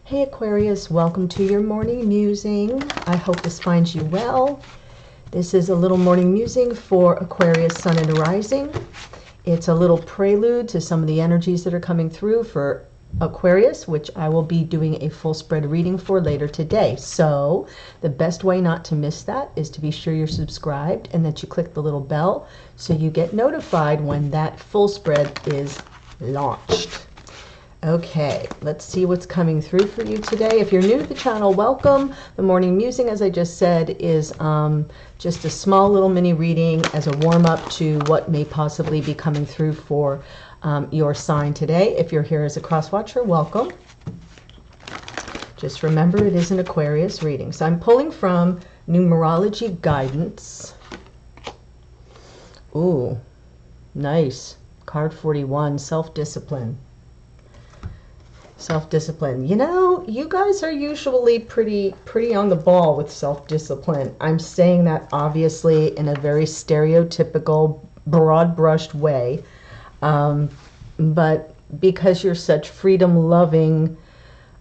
Hey Aquarius, welcome to your morning musing. I hope this finds you well. This is a little morning musing for Aquarius Sun and Rising. It's a little prelude to some of the energies that are coming through for Aquarius, which I will be doing a full spread reading for later today. So the best way not to miss that is to be sure you're subscribed and that you click the little bell so you get notified when that full spread is launched. Okay, let's see what's coming through for you today. If you're new to the channel, welcome. The morning musing, as I just said, is just a small little mini reading as a warm-up to what may possibly be coming through for your sign today. If you're here as a cross-watcher, welcome. Just remember, it is an Aquarius reading. So I'm pulling from Numerology Guidance. Ooh, nice. Card 41, Self-Discipline. Self-discipline. You know, you guys are usually pretty on the ball with self-discipline. I'm saying that obviously in a very stereotypical, broad-brushed way. But because you're such freedom-loving,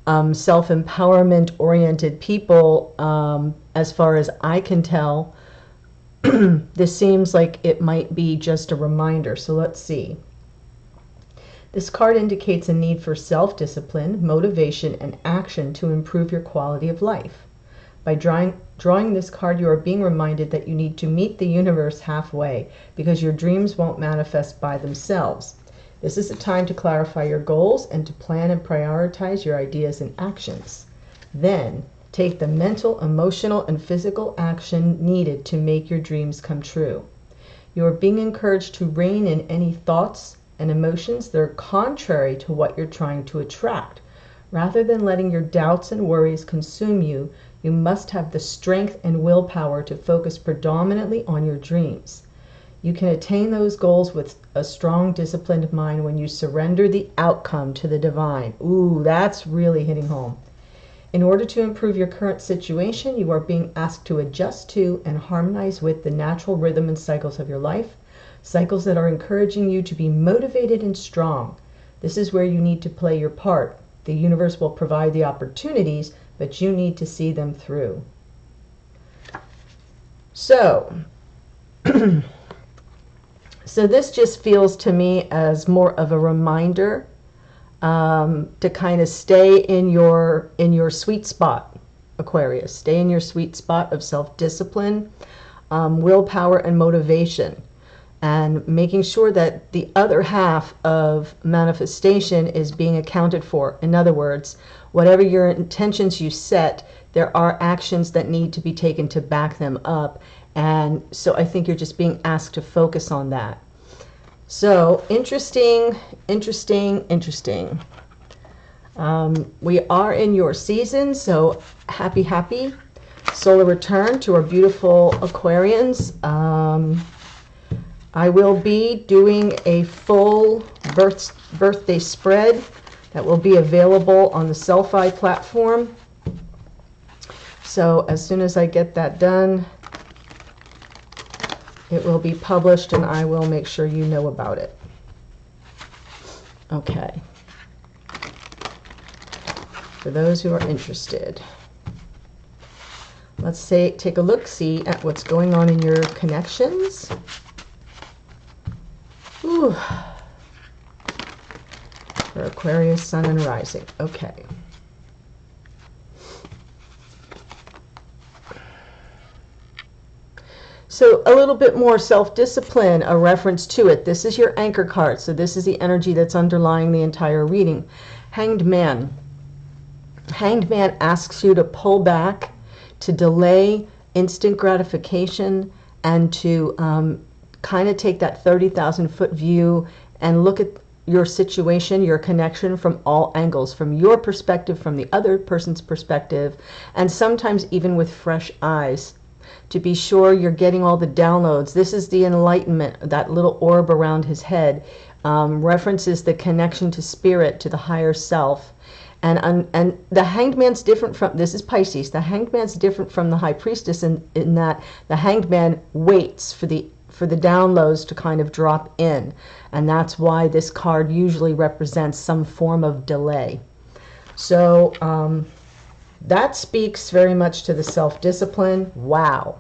self-empowerment-oriented people, as far as I can tell, this seems like it might be just a reminder. So let's see. This card indicates a need for self-discipline, motivation, and action to improve your quality of life. By drawing this card, you are being reminded that you need to meet the universe halfway because your dreams won't manifest by themselves. This is a time to clarify your goals and to plan and prioritize your ideas and actions. Then, take the mental, emotional, and physical action needed to make your dreams come true. You are being encouraged to rein in any thoughts and emotions that are contrary to what you're trying to attract. Rather than letting your doubts and worries consume you, you must have the strength and willpower to focus predominantly on your dreams. You can attain those goals with a strong, disciplined mind when you surrender the outcome to the divine. Ooh, that's really hitting home. In order to improve your current situation, you are being asked to adjust to and harmonize with the natural rhythm and cycles of your life, cycles that are encouraging you to be motivated and strong. This is where you need to play your part. The universe will provide the opportunities, but you need to see them through. So, so this just feels to me as more of a reminder to kind of stay in your sweet spot, Aquarius. Stay in your sweet spot of self-discipline, willpower, and motivation. And making sure that the other half of manifestation is being accounted for. In other words, whatever your intentions you set, there are actions that need to be taken to back them up. And so I think you're just being asked to focus on that. So interesting. We are in your season, so happy solar return to our beautiful Aquarians. I will be doing a full birthday spread that will be available on the Selfie platform. So as soon as I get that done, it will be published and I will make sure you know about it. Okay. For those who are interested, let's take a look-see at what's going on in your connections. Ooh. For Aquarius, Sun, and Rising. Okay. So a little bit more self-discipline, a reference to it. This is your anchor card. So this is the energy that's underlying the entire reading. Hanged Man. Hanged Man asks you to pull back, to delay instant gratification, and to kind of take that 30,000-foot view and look at your situation, your connection from all angles, from your perspective, from the other person's perspective, and sometimes even with fresh eyes, to be sure you're getting all the downloads. This is the enlightenment, that little orb around his head, references the connection to spirit, to the higher self. And the Hanged Man's different from, this is Pisces, the Hanged Man's different from the High Priestess in that the Hanged Man waits for the downloads to kind of drop in. And that's why this card usually represents some form of delay. So that speaks very much to the self-discipline. Wow.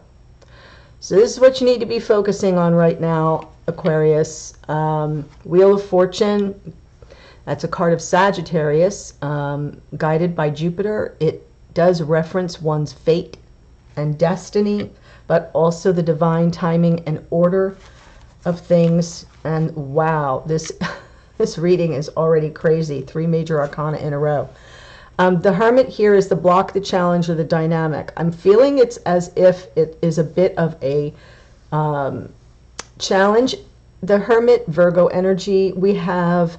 So this is what you need to be focusing on right now, Aquarius. Wheel of Fortune, that's a card of Sagittarius, guided by Jupiter. It does reference one's fate and destiny, but also the divine timing and order of things. And wow, this this reading is already crazy. 3 major arcana in a row. The Hermit here is the block, the challenge, or the dynamic. I'm feeling it's as if it is a bit of a challenge. The Hermit, Virgo energy, we have,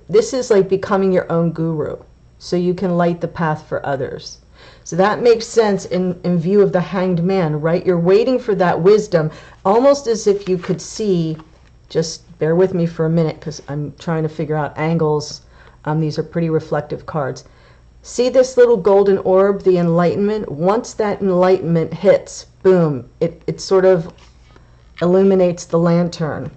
this is like becoming your own guru, so you can light the path for others. So that makes sense in view of the Hanged Man, right? You're waiting for that wisdom, almost as if you could see, just bear with me for a minute because I'm trying to figure out angles. These are pretty reflective cards. See this little golden orb, the enlightenment? Once that enlightenment hits, boom, it sort of illuminates the lantern,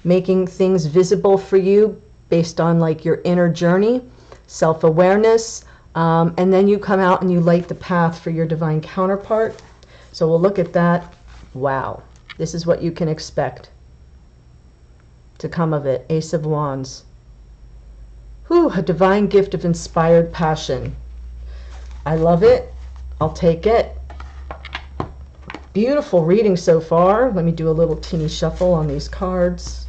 making things visible for you based on like your inner journey, self-awareness, and then you come out and you light the path for your divine counterpart. So we'll look at that. Wow, this is what you can expect to come of it. Ace of Wands. Whew, a divine gift of inspired passion. I love it. I'll take it. Beautiful reading so far. Let me do a little teeny shuffle on these cards.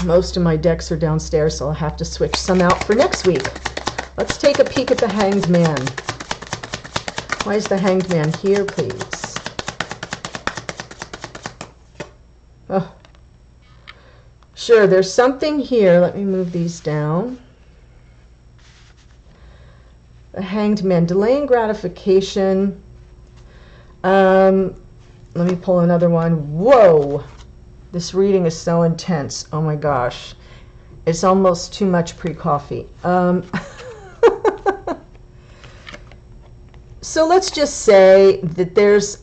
Most of my decks are downstairs, so I'll have to switch some out for next week. Let's take a peek at the Hanged Man. Why is the Hanged Man here, please? Oh. Sure, there's something here. Let me move these down. The Hanged Man, delaying gratification. Let me pull another one. Whoa, this reading is so intense. Oh my gosh, it's almost too much pre-coffee. So let's just say that there's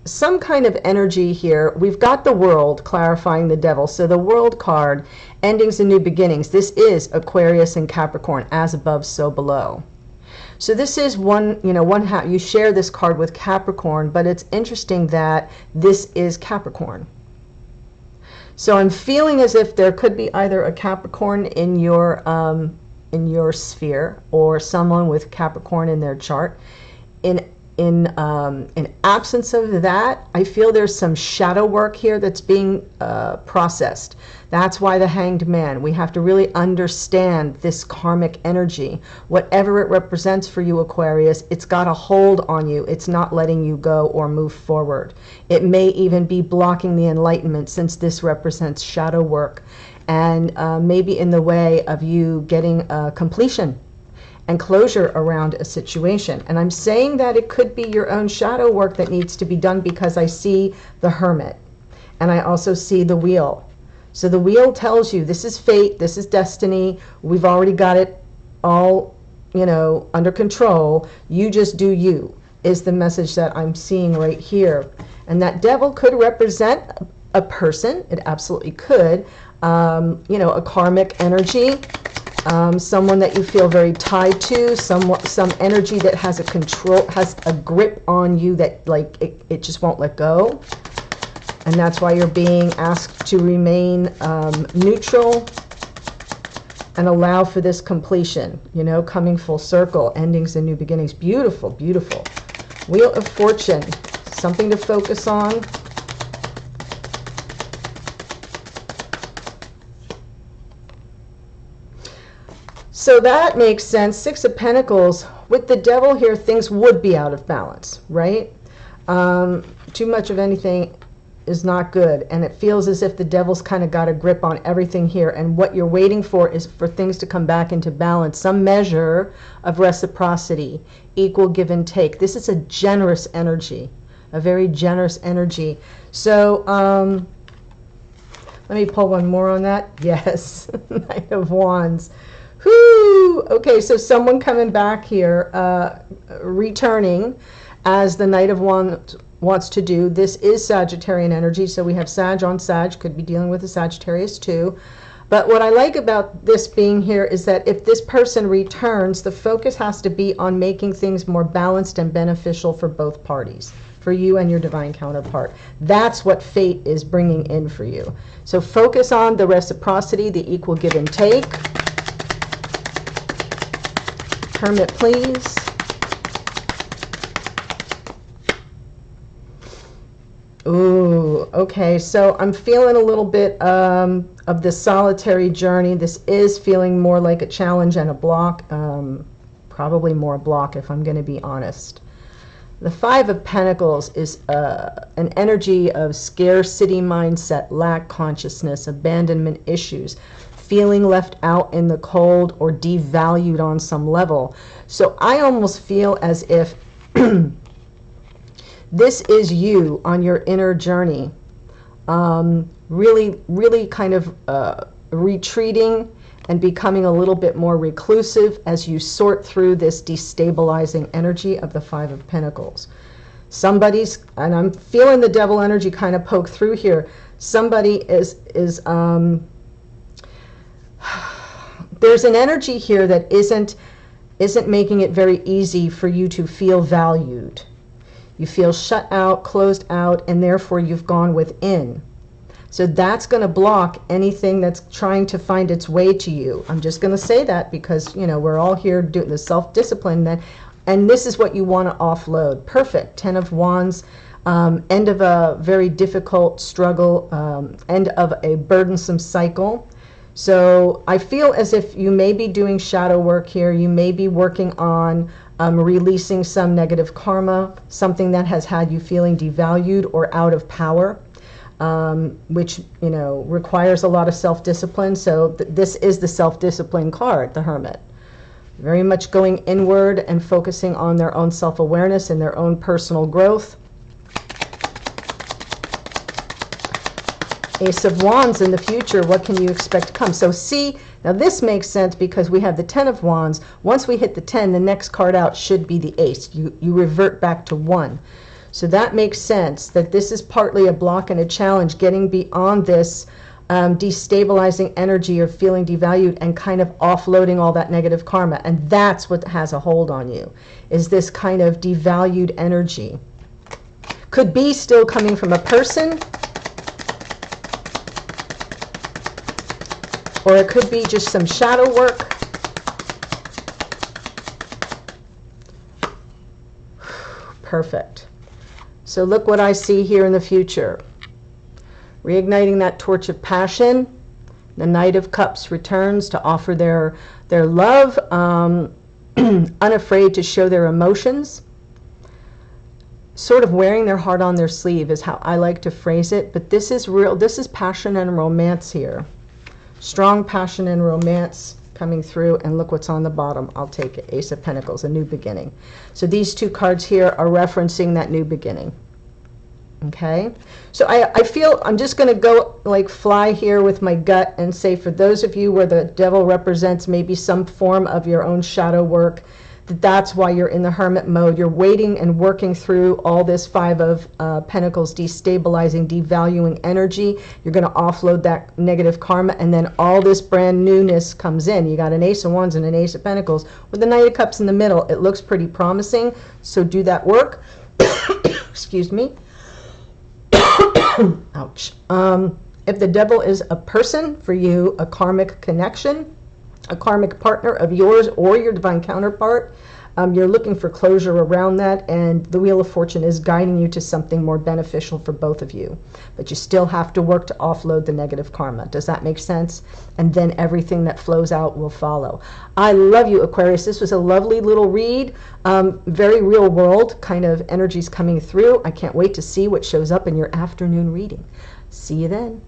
some kind of energy here. We've got the World clarifying the Devil. So the World card, endings and new beginnings. This is Aquarius and Capricorn, as above, so below. So this is one, you share this card with Capricorn, but it's interesting that this is Capricorn. So I'm feeling as if there could be either a Capricorn in your sphere, or someone with Capricorn in their chart. In absence of that, I feel there's some shadow work here that's being processed. That's why the Hanged Man. We have to really understand this karmic energy. Whatever it represents for you, Aquarius, it's got a hold on you. It's not letting you go or move forward. It may even be blocking the enlightenment, since this represents shadow work, and maybe in the way of you getting completion and closure around a situation. And I'm saying that it could be your own shadow work that needs to be done, because I see the Hermit and I also see the Wheel. So the Wheel tells you this is fate, this is destiny, we've already got it all, under control. You just do you, is the message that I'm seeing right here. And that Devil could represent a person. It absolutely could. A karmic energy. Someone that you feel very tied to, some energy that has a grip on you that it just won't let go, and that's why you're being asked to remain neutral and allow for this completion, coming full circle, endings and new beginnings. Beautiful, beautiful. Wheel of Fortune, something to focus on. So that makes sense. Six of Pentacles. With the Devil here, things would be out of balance, right? Too much of anything is not good. And it feels as if the Devil's kind of got a grip on everything here. And what you're waiting for is for things to come back into balance. Some measure of reciprocity, equal give and take. This is a generous energy, a very generous energy. So let me pull one more on that. Yes, Knight of Wands. Whoo! Okay, so someone coming back here, returning, as the Knight of Wands wants to do. This is Sagittarian energy, so we have Sag on Sag, could be dealing with a Sagittarius too. But what I like about this being here is that if this person returns, the focus has to be on making things more balanced and beneficial for both parties, for you and your divine counterpart. That's what fate is bringing in for you. So focus on the reciprocity, the equal give and take. Hermit, please. Ooh, okay, so I'm feeling a little bit of this solitary journey. This is feeling more like a challenge and a block, probably more a block if I'm going to be honest. The Five of Pentacles is an energy of scarcity mindset, lack consciousness, abandonment issues, feeling left out in the cold or devalued on some level. So I almost feel as if this is you on your inner journey, really kind of retreating and becoming a little bit more reclusive as you sort through this destabilizing energy of the Five of Pentacles. Somebody's, and I'm feeling the devil energy kind of poke through here. Somebody is there's an energy here that isn't making it very easy for you to feel valued. You feel shut out, closed out, and therefore you've gone within. So that's going to block anything that's trying to find its way to you. I'm just going to say that because, you know, we're all here doing the self-discipline, and this is what you want to offload. Perfect. 10 of Wands, end of a very difficult struggle, end of a burdensome cycle. So I feel as if you may be doing shadow work here. You may be working on releasing some negative karma, something that has had you feeling devalued or out of power, which, you know, requires a lot of self-discipline. So this is the self-discipline card, the Hermit. Very much going inward and focusing on their own self-awareness and their own personal growth. Ace of Wands in the future, what can you expect to come? So see, now this makes sense because we have the 10 of Wands. Once we hit the 10, the next card out should be the Ace. You revert back to 1. So that makes sense that this is partly a block and a challenge, getting beyond this destabilizing energy of feeling devalued and kind of offloading all that negative karma. And that's what has a hold on you, is this kind of devalued energy. Could be still coming from a person, or it could be just some shadow work. Perfect. So look what I see here in the future. Reigniting that torch of passion. The Knight of Cups returns to offer their love, unafraid to show their emotions. Sort of wearing their heart on their sleeve is how I like to phrase it. But this is real. This is passion and romance here. Strong passion and romance coming through, and look what's on the bottom. I'll take it. Ace of Pentacles, a new beginning. So these two cards here are referencing that new beginning. Okay, so I feel I'm just going to go like fly here with my gut and say, for those of you where the devil represents maybe some form of your own shadow work, that's why you're in the Hermit mode. You're waiting and working through all this Five of Pentacles destabilizing, devaluing energy. You're going to offload that negative karma, and then all this brand newness comes in. You got an Ace of Wands and an Ace of Pentacles with the Knight of Cups in the middle. It looks pretty promising, so do that work. Excuse me. Ouch. If the devil is a person for you, a karmic connection, a karmic partner of yours or your divine counterpart, you're looking for closure around that, and the Wheel of Fortune is guiding you to something more beneficial for both of you. But you still have to work to offload the negative karma. Does that make sense? And then everything that flows out will follow. I love you, Aquarius. This was a lovely little read. Very real world kind of energies coming through. I can't wait to see what shows up in your afternoon reading. See you then.